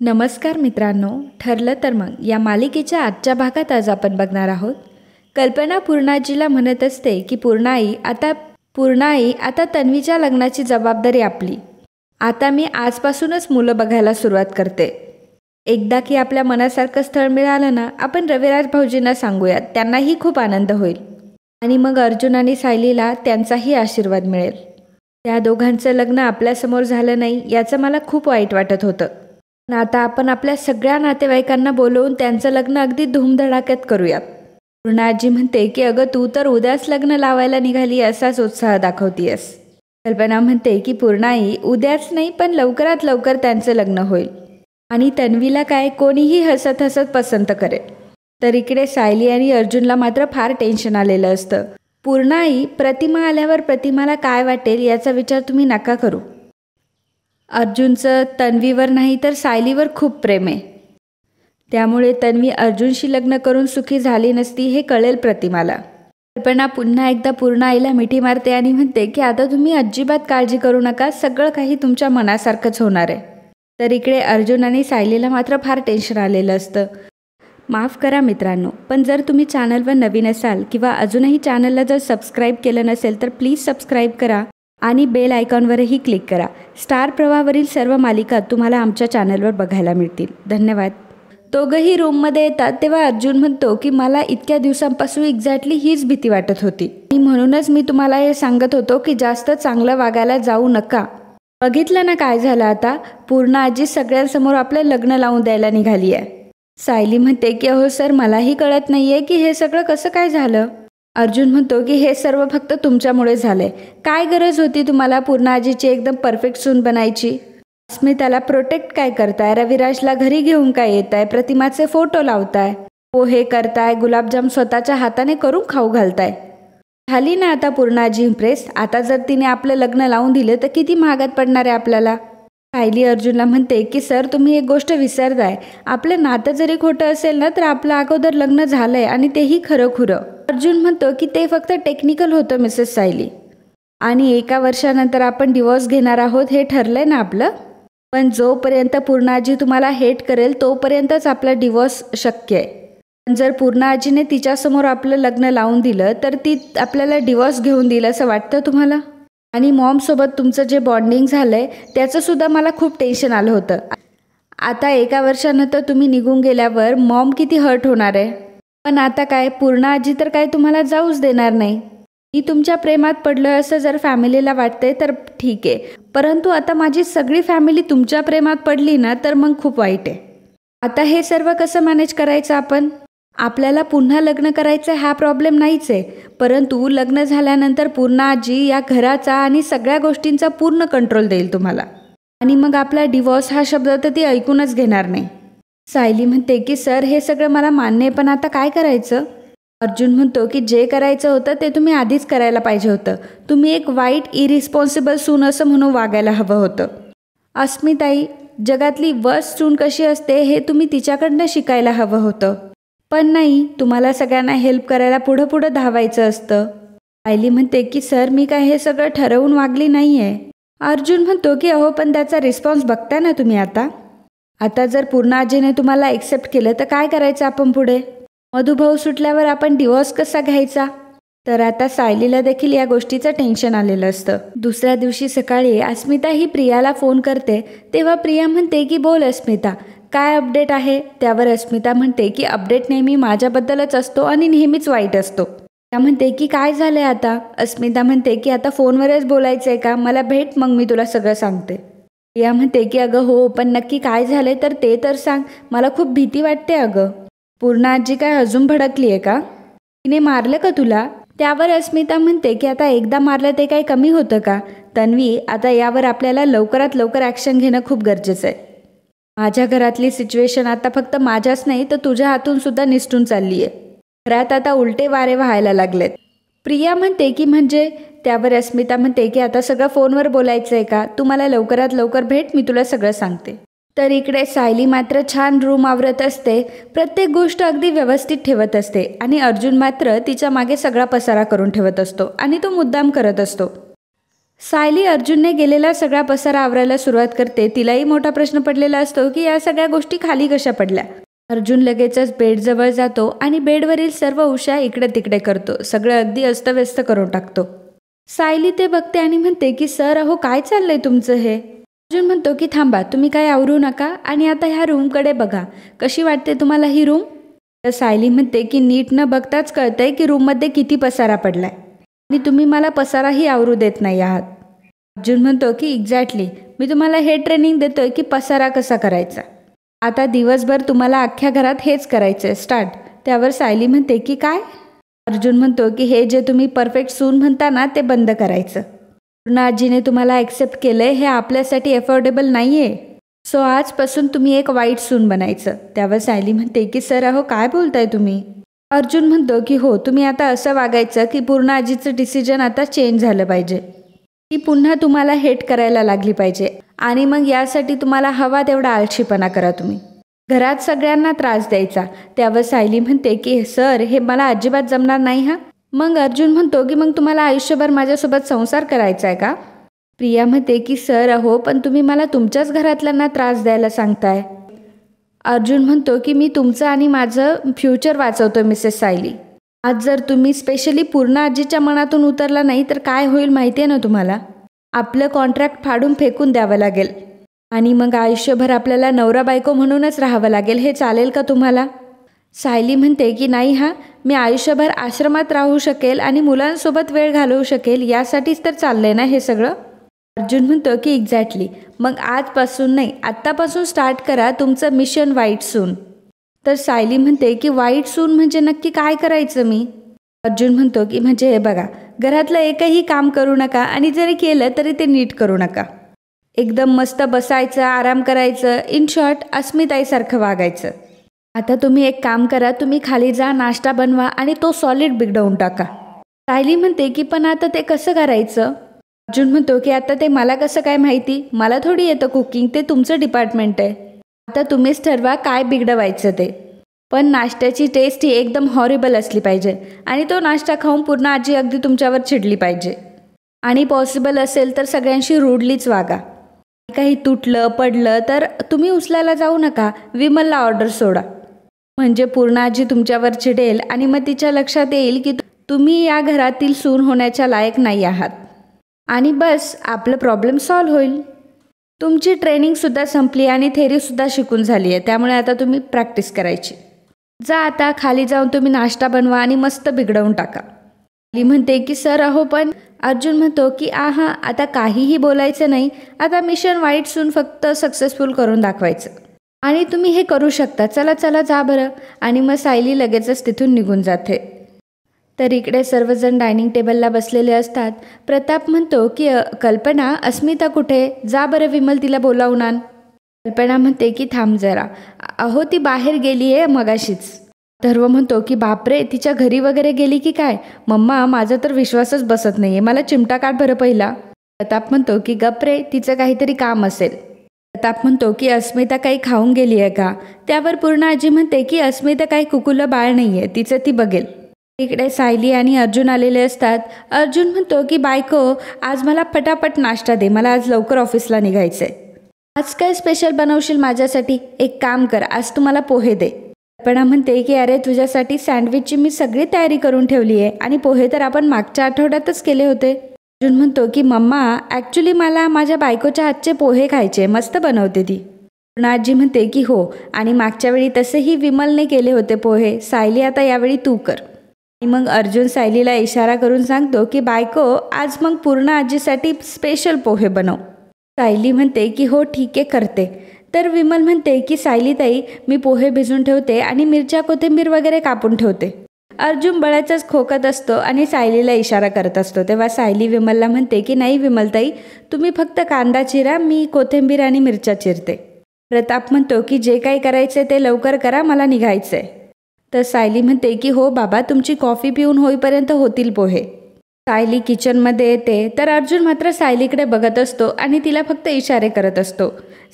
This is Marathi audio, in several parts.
नमस्कार मित्रांनो, ठरलं तर मग या मालिकेच्या आजच्या भागात आज आपण बघणार आहोत. कल्पना पूर्णाजीला म्हणत असते की पूर्णाई आता तन्वीच्या लग्नाची जबाबदारी आपली. आता मी आजपासूनच मुलं बघायला सुरुवात करते. एकदा की आपल्या मनासारखं स्थळ मिळालं ना, आपण रविराज भाऊजींना सांगूयात, त्यांनाही खूप आनंद होईल आणि मग अर्जुन आणि सायलीला त्यांचाही आशीर्वाद मिळेल. त्या दोघांचं लग्न आपल्यासमोर झालं नाही याचं मला खूप वाईट वाटत होतं. पण आता आपण आपल्या सगळ्या नातेवाईकांना बोलवून त्यांचं लग्न अगदी धूमधडाक्यात करूयात. पूर्णाजी म्हणते की अगं तू तर उद्याच लग्न लावायला निघाली असाच उत्साह दाखवतीयस. कल्पना म्हणते की पूर्णाई उद्याच नाही पण लवकरात लवकर त्यांचं लग्न होईल आणि तन्वीला काय कोणीही हसत हसत पसंत करेल. तर इकडे सायली आणि अर्जुनला मात्र फार टेन्शन आलेलं असतं. पूर्णाई प्रतिमा आल्यावर प्रतिमाला काय वाटेल याचा विचार तुम्ही नका करू. अर्जुनचं तन्वीवर नाही तर सायलीवर खूप प्रेम आहे. त्यामुळे तन्वी अर्जुनशी लग्न करून सुखी झाली नसती हे कळेल प्रतिमाला. कल्पना पुन्हा एकदा पूर्णाईला मिठी मारते आणि म्हणते की आता तुम्ही अजिबात काळजी करू नका, सगळं काही तुमच्या मनासारखंच होणार आहे. तर इकडे अर्जुन आणि सायलीला मात्र फार टेन्शन आलेलं असतं. माफ करा मित्रांनो, पण जर तुम्ही चॅनलवर नवीन असाल किंवा अजूनही चॅनलला जर सबस्क्राईब केलं नसेल तर प्लीज सबस्क्राईब करा आणि बेल आयकॉनवरही क्लिक करा. स्टार प्रवाहावरील सर्व मालिका तुम्हाला आमच्या चॅनलवर बघायला मिळतील. धन्यवाद. दोघंही रूममध्ये येतात तेव्हा अर्जुन म्हणतो की मला इतक्या दिवसांपासून एक्झॅक्टली हीच भीती वाटत होती आणि म्हणूनच मी तुम्हाला हे सांगत होतो की जास्त चांगलं वागायला जाऊ नका. बघितलं ना काय झालं आता, पूर्ण आजी सगळ्यांसमोर आपलं लग्न लावून द्यायला निघाली आहे. सायली म्हणते की अहो सर, मलाही कळत नाहीये की हे सगळं कसं काय झालं. अर्जुन म्हणतो की हे सर्व फक्त तुमच्यामुळे झाले. काय गरज होती तुम्हाला पूर्णाजीची एकदम परफेक्ट सून बनायची. अस्मिताला प्रोटेक्ट काय करताय, रविराजला घरी घेऊन काय येताय, प्रतिमाचे फोटो लावताय, पोहे करताय, गुलाबजाम स्वतःच्या हाताने करून खाऊ घालताय. झाली ना आता पूर्णाजी इम्प्रेस. आता जर तिने आपलं लग्न लावून दिलं तर किती महागात पडणार आहे आपल्याला. सायली अर्जुनला म्हणते की सर, तुम्ही एक गोष्ट विसरताय. आपलं नातं जरी खोटं असेल ना तर आपलं अगोदर लग्न झालंय आणि तेही खरं खुरं. अर्जुन म्हणतो की ते फक्त टेक्निकल होतं मिसेस सायली, आणि 1 वर्षानंतर आपण डिवोर्स घेणार आहोत हे ठरलंय ना आपलं. पण जोपर्यंत पूर्णाजी तुम्हाला हेट करेल तोपर्यंतच आपला डिवोर्स शक्य आहे. पण जर पूर्णाजीने तिच्यासमोर आपलं लग्न लावून दिलं तर ती आपल्याला डिवोर्स घेऊन देईल असं वाटतं तुम्हाला. आणि मॉमसोबत तुमचं जे बॉन्डिंग झालंय त्याचंसुद्धा मला खूप टेन्शन आलं होतं. आता 1 वर्षानंतर तुम्ही निघून गेल्यावर मॉम किती हर्ट होणार आहे. पण आता काय, पूर्णाजी तर काय तुम्हाला जाऊच देणार नाही. मी तुमच्या प्रेमात पडलोय असं जर फॅमिलीला वाटतंय तर ठीक आहे, परंतु आता माझी सगळी फॅमिली तुमच्या प्रेमात पडली ना तर मग खूप वाईट आहे. आता हे सर्व कसं मॅनेज करायचं आपण. आपल्याला पुन्हा लग्न करायचं हा प्रॉब्लेम नाहीच आहे, परंतु लग्न झाल्यानंतर पूर्णाजी या घराचा आणि सगळ्या गोष्टींचा पूर्ण कंट्रोल देईल तुम्हाला, आणि मग आपला डिवोर्स हा शब्द तर ती ऐकूनच घेणार नाही. सायली म्हणते की सर, हे सगळं मला मान्य आहे पण आता काय करायचं. अर्जुन म्हणतो की जे करायचं होतं ते तुम्ही आधीच करायला पाहिजे होतं. तुम्ही एक वाईट इरिस्पॉन्सिबल सून असं म्हणून वागायला हवं होतं. अस्मिताई, जगातली वर्स्ट सून कशी असते हे तुम्ही तिच्याकडनं शिकायला हवं होतं. पण नाही, तुम्हाला सगळ्यांना हेल्प करायला पुढं पुढं धावायचं असतं. सायली म्हणते की सर, मी काय हे सगळं ठरवून वागली नाही आहे. अर्जुन म्हणतो की अहो पण त्याचा रिस्पॉन्स बघताय ना तुम्ही. आता जर पूर्णाजीने तुम्हाला एक्सेप्ट केलं तर काय करायचं आपण पुढे. मधुभाऊ सुटल्यावर आपण डिवोर्स कसा घ्यायचा. तर आता सायलीला देखील या गोष्टीचं टेन्शन आलेलं असतं. दुसऱ्या दिवशी सकाळी अस्मिता ही प्रियाला फोन करते तेव्हा प्रिया म्हणते की बोल अस्मिता, काय अपडेट आहे. त्यावर अस्मिता म्हणते की अपडेट नेहमी माझ्याबद्दलच असतो आणि नेहमीच वाईट असतो. त्या म्हणते की काय झालंय आता. अस्मिता म्हणते की आता फोनवरच बोलायचं आहे का, मला भेट, मग मी तुला सगळं सांगते. प्रिया म्हणते की अगं हो, पण नक्की काय झालंय तर ते तर सांग, मला खूप भीती वाटते अगं. पूर्णाजी काय अजून भडकली आहे का, तिने मारलं का तुला. त्यावर अस्मिता म्हणते की आता एकदा मारलं ते काही कमी होतं का. तन्वी, आता यावर आपल्याला लवकरात लवकर ॲक्शन घेणं खूप गरजेचं आहे. माझ्या घरातली सिच्युएशन आता फक्त माझ्याच नाही तर तुझ्या हातून सुद्धा निसटून चालली आहे. घरात आता उलटे वारे व्हायला लागलेत. प्रिया म्हणते की म्हणजे. त्यावर अस्मिता म्हणते की आता सगळं फोनवर बोलायचं आहे का, तू मला लवकरात लवकर भेट, मी तुला सगळं सांगते. तर इकडे सायली मात्र छान रूम आवरत असते, प्रत्येक गोष्ट अगदी व्यवस्थित ठेवत असते आणि अर्जुन मात्र तिच्या मागे सगळा पसारा करून ठेवत असतो आणि तो मुद्दाम करत असतो. सायली अर्जुनने गेलेला सगळा पसारा आवरायला सुरुवात करते. तिलाही मोठा प्रश्न पडलेला असतो की या सगळ्या गोष्टी खाली कशा पडल्या. अर्जुन लगेचच बेडजवळ जातो आणि बेडवरील सर्व उशा इकडे तिकडे करतो. सगळं अगदी अस्तव्यस्त करून टाकतो. सायली ते बघते आणि म्हणते की सर अहो काय चाललंय तुमचं हे. अर्जुन म्हणतो की थांबा, तुम्ही काय आवरू नका आणि आता ह्या रूमकडे बघा, कशी वाटते तुम्हाला ही रूम. तर सायली म्हणते की नीट न बघताच कळतंय की रूममध्ये किती पसारा पडलाय आणि तुम्ही मला पसाराही आवरू देत नाही आहात. अर्जुन म्हणतो की एक्झॅक्टली, मी तुम्हाला हे ट्रेनिंग देतोय की पसारा कसा करायचा. आता दिवसभर तुम्हाला अख्ख्या घरात हेच करायचंय, स्टार्ट. त्यावर सायली म्हणते की काय. अर्जुन म्हणतो की हे जे तुम्ही परफेक्ट सून म्हणता ना ते बंद करायचं. पूर्ण आजीने तुम्हाला ॲक्सेप्ट केलंय हे आपल्यासाठी अफोर्डेबल नाही आहे. सो आजपासून तुम्ही एक वाईट सून बनायचं. त्यावर सायली म्हणते की सर अहो काय बोलताय तुम्ही. अर्जुन म्हणतो की हो, तुम्ही आता असं वागायचं की पूर्ण आजीचं डिसिजन आता चेंज झालं पाहिजे. ती पुन्हा तुम्हाला हेट करायला लागली पाहिजे आणि मग यासाठी तुम्हाला हवा तेवढा आळशीपणा करा तुम्ही. घरात सगळ्यांना त्रास द्यायचा. त्यावर सायली म्हणते की सर हे मला अजिबात जमणार नाही हा. मग अर्जुन म्हणतो की मग तुम्हाला आयुष्यभर माझ्यासोबत संसार करायचा आहे का. प्रिया म्हणते की सर अहो पण तुम्ही मला तुमच्याच घरातल्यांना त्रास द्यायला सांगताय. अर्जुन म्हणतो की मी तुमचं आणि माझं फ्युचर वाचवतो मिसेस सायली. आज जर तुम्ही स्पेशली पूर्ण आजीच्या मनातून उतरला नाही तर काय होईल माहिती आहे ना तुम्हाला. आपलं कॉन्ट्रॅक्ट फाडून फेकून द्यावं लागेल आणि मग आयुष्यभर आपल्याला नवरा बायको म्हणूनच राहावं लागेल. हे चालेल का तुम्हाला. सायली म्हणते की नाही हा, मी आयुष्यभर आश्रमात राहू शकेल आणि मुलांसोबत वेळ घालवू शकेल यासाठीच तर चाललंय ना हे सगळं. अर्जुन म्हणतो की एक्झॅक्टली, मग आजपासून नाही आत्तापासून स्टार्ट करा तुमचं मिशन वाईट सून. तर सायली म्हणते की वाईट सून म्हणजे नक्की काय करायचं मी. अर्जुन म्हणतो की म्हणजे हे बघा, घरातलं एकही काम करू नका आणि जरी केलं तरी ते नीट करू नका. एकदम मस्त बसायचं, आराम करायचं, इन शॉर्ट अस्मिताईसारखं वागायचं. आता तुम्ही एक काम करा, तुम्ही खाली जा, नाश्ता बनवा आणि तो सॉलिड बिघडवून टाका. सायली म्हणते की पण आता ते कसं करायचं. अर्जुन म्हणतो की आता ते मला कसं काय माहिती, मला थोडी येतं कुकिंग, ते तुमचं डिपार्टमेंट आहे. आता तुम्हीच ठरवा काय बिघडवायचं ते. पण नाश्त्याची टेस्ट ही एकदम हॉरिबल असली पाहिजे आणि तो नाश्ता खाऊन पूर्ण आजी अगदी तुमच्यावर चिडली पाहिजे. आणि पॉसिबल असेल तर सगळ्यांशी रूडलीच वागा. काही तुटलं पडलं तर तुम्ही उचलायला जाऊ नका, विमलला ऑर्डर सोडा. म्हणजे पूर्ण आजी तुमच्यावर चिडेल आणि मग तिच्या लक्षात येईल की तुम्ही या घरातील सून होण्याच्या लायक नाही आहात आणि बस आपलं प्रॉब्लेम सॉल्व्ह होईल. तुमची ट्रेनिंगसुद्धा संपली आणि थेरीसुद्धा शिकून झाली आहे, त्यामुळे आता तुम्ही प्रॅक्टिस करायची. जा आता खाली जाऊन तुम्ही नाश्ता बनवा आणि मस्त बिघडवून टाका. सायली म्हणते की सर अहो पण. अर्जुन म्हणतो की आहा आता काहीही बोलायचं नाही, आता मिशन वाईट सून फक्त सक्सेसफुल करून दाखवायचं आणि तुम्ही हे करू शकता. चला चला जा बरं. आणि मग सायली लगेचच तिथून निघून जाते. तर इकडे सर्वजण डायनिंग टेबलला बसलेले असतात. प्रताप म्हणतो की कल्पना, अस्मिता कुठे, जा बरं विमल तिला बोलावून आण. कल्पना म्हणते की थांब जरा, अहो ती बाहेर गेली आहे मगाशीच. अथर्व म्हणतो की बापरे, तिच्या घरी वगैरे गेली की काय. मम्मा माझा तर विश्वासच बसत नाहीये, मला चिमटा काढ बरं पहिला. प्रताप म्हणतो की गप्रे, तिचं काहीतरी काम असेल. प्रताप म्हणतो की अस्मिता काही खाऊन गेली आहे का. त्यावर पूर्ण आजी म्हणते की अस्मिता काही कुकुलं बाळ नाही आहे, तिचं ती बघेल. इकडे सायली आणि अर्जुन आलेले असतात. अर्जुन म्हणतो की बायको आज मला पटापट नाश्ता दे, मला आज लवकर ऑफिसला निघायचंय. आज काय स्पेशल बनवशील माझ्यासाठी. एक काम कर, आज तू मला पोहे दे. कल्पना म्हणते की अरे तुझ्यासाठी सँडविचची मी सगळी तयारी करून ठेवली आहे आणि पोहे तर आपण मागच्या आठवड्यातच केले होते. अर्जुन म्हणतो की मम्मा ॲक्च्युली मला माझ्या बायकोच्या हातचे पोहे खायचे, मस्त बनवते ती. पूर्ण आजी म्हणते की हो, आणि मागच्या वेळी तसेही विमलने केले होते पोहे. सायली आता यावेळी तू कर. आणि मग अर्जुन सायलीला इशारा करून सांगतो की बायको आज मग पूर्ण आजीसाठी स्पेशल पोहे बनव. सायली म्हणते की हो ठीक आहे करते. तर विमल म्हणते की सायलीताई मी पोहे भिजून ठेवते आणि मिरच्या कोथिंबीर वगैरे कापून ठेवते. अर्जुन बळाचाच खोकत असतो आणि सायलीला इशारा करत असतो. तेव्हा सायली विमलला म्हणते की नाही विमलताई, तुम्ही फक्त कांदा चिरा, मी कोथिंबीर आणि मिरच्या चिरते. प्रताप म्हणतो की जे काही करायचं ते लवकर करा, मला निघायचं आहे. तर सायली म्हणते की हो बाबा, तुमची कॉफी पिऊन होईपर्यंत होतील पोहे. सायली किचनमध्ये येते तर अर्जुन मात्र सायलीकडे बघत असतो आणि तिला फक्त इशारे करत असतो.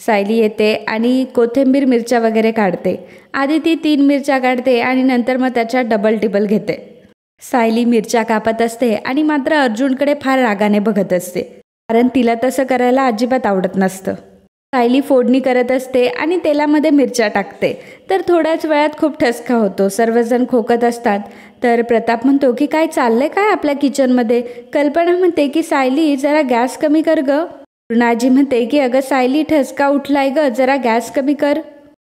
सायली येते आणि कोथिंबीर मिरच्या वगैरे काढते. आधी ती 3 मिरच्या काढते आणि नंतर मग त्याच्या डबल टिबल घेते. सायली मिरच्या कापत असते आणि मात्र अर्जुनकडे फार रागाने बघत असते. कारण तिला तसं करायला अजिबात आवडत नसतं. सायली फोडणी करत असते आणि तेलामध्ये मिरच्या टाकते. तर थोड्याच वेळात खूप ठसका होतो. सर्वजण खोकत असतात. तर प्रताप म्हणतो की काय चाललंय काय आपल्या किचनमध्ये. कल्पना म्हणते की सायली जरा गॅस कमी कर ग. पूर्णाजी म्हणते की अगं सायली ठसका उठलाय ग, जरा गॅस कमी कर.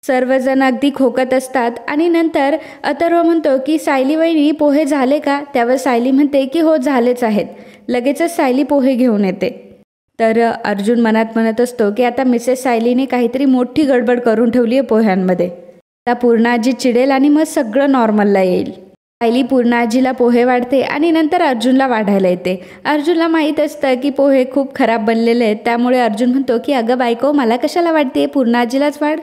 सर्वजण अगदी खोकत असतात आणि नंतर अथर्व म्हणतो की सायली वहिनी पोहे झाले का. त्यावर सायली म्हणते की हो झालेच आहेत. लगेचच सायली पोहे घेऊन येते. तर अर्जुन मनात म्हणत असतो की आता मिसेस सायलीने काहीतरी मोठी गडबड करून ठेवली आहे पोह्यांमध्ये. आता पूर्णाजी चिडेल आणि मग सगळं नॉर्मलला येईल. सायली पूर्णाजीला पोहे वाढते आणि नंतर अर्जुनला वाढायला येते. अर्जुनला माहीत असतं की पोहे खूप खराब बनलेले आहेत. त्यामुळे अर्जुन म्हणतो की अगं बायको मला कशाला वाढते, पूर्णाजीलाच वाढ.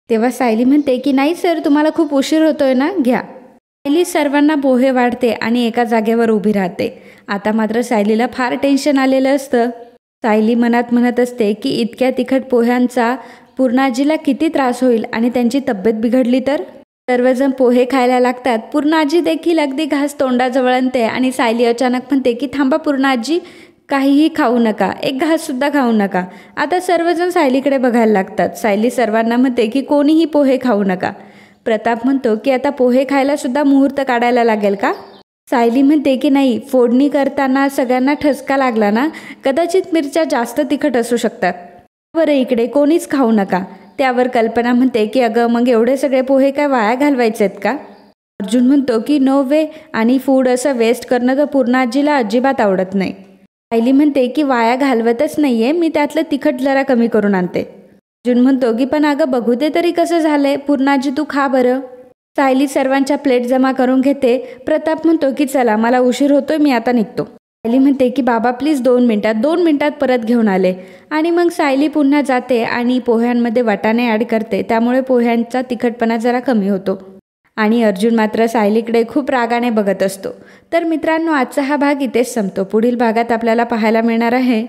तेव्हा सायली म्हणते की नाही सर तुम्हाला खूप उशीर होतोय ना, घ्या. सायली सर्वांना पोहे वाढते आणि एका जागेवर उभी राहते. आता मात्र सायलीला फार टेन्शन आलेलं असतं. सायली मनात म्हणत असते की इतक्या तिखट पोह्यांचा पूर्णाजीला किती त्रास होईल आणि त्यांची तब्येत बिघडली तर. सर्वजण पोहे खायला लागतात. पूर्णाजी देखील अगदी घास तोंडाजवळ आणते आणि सायली अचानक म्हणते की थांबा पूर्णाजी, काहीही खाऊ नका, एक घाससुद्धा खाऊ नका. आता सर्वजण सायलीकडे बघायला लागतात. सायली सर्वांना म्हणते की कोणीही पोहे खाऊ नका. प्रताप म्हणतो की आता पोहे खायला सुद्धा मुहूर्त काढायला लागेल का. सायली म्हणते की नाही, फोडणी करताना सगळ्यांना ठसका लागला ना, कदाचित मिरच्या जास्त तिखट असू शकतात. बरं इकडे कोणीच खाऊ नका. त्यावर कल्पना म्हणते की अगं मग एवढे सगळे पोहे काय वाया घालवायचे आहेत का. अर्जुन म्हणतो की नो वे, आणि फूड असं वेस्ट करणं तर पूर्णाजीला अजिबात आवडत नाही. सायली म्हणते की वाया घालवतच नाहीये मी, त्यातलं तिखट जरा कमी करून आणते. अर्जुन म्हणतो की पण अगं बघू दे तरी कसं झालंय, पूर्णाजी तू खा बरं. सायली सर्वांच्या प्लेट जमा करून घेते. प्रताप म्हणतो की चला मला उशीर होतोय, मी आता निघतो. सायली म्हणते की बाबा प्लीज 2 मिनिटात परत घेऊन आले. आणि मग सायली पुन्हा जाते आणि पोह्यांमध्ये वाटाणे ॲड करते. त्यामुळे पोह्यांचा तिखटपणा जरा कमी होतो. आणि अर्जुन मात्र सायलीकडे खूप रागाने बघत असतो. तर मित्रांनो आजचा हा भाग इथेच संपतो. पुढील भागात आपल्याला पाहायला मिळणार आहे.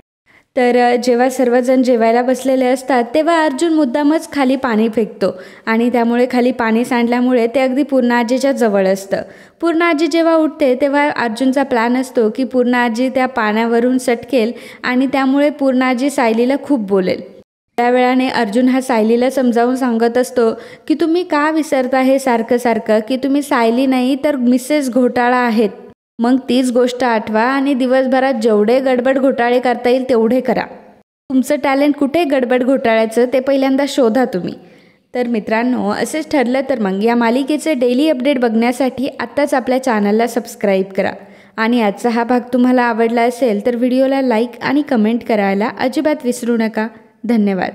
तर जेव्हा सर्वजण जेवायला बसलेले असतात तेव्हा अर्जुन मुद्दामच खाली पाणी फेकतो आणि त्यामुळे खाली पाणी सांडल्यामुळे ते अगदी पूर्णाजीच्या जवळ असतं. पूर्णाजी जेव्हा उठते तेव्हा अर्जुनचा प्लॅन असतो की पूर्णाजी त्या पाण्यावरून सटकेल आणि त्यामुळे पूर्णाजी सायलीला खूप बोलेल. त्यावेळाने अर्जुन हा सायलीला समजावून सांगत असतो की तुम्ही का विसरता हे सारखं सारखं, की तुम्ही सायली नाही तर मिसेस घोटाळा आहेत. मग तीच गोष्ट आठवा आणि दिवसभरात जेवढे गडबड घोटाळे करता येईल तेवढे करा. तुमचं टॅलेंट कुठे गडबड घोटाळ्याचं ते पहिल्यांदा शोधा तुम्ही. तर मित्रांनो असेच ठरलं तर मग या मालिकेचे डेली अपडेट बघण्यासाठी आत्ताच आपल्या चॅनलला सबस्क्राईब करा. आणि आजचा हा भाग तुम्हाला आवडला असेल तर व्हिडिओला लाईक आणि कमेंट करायला अजिबात विसरू नका. धन्यवाद.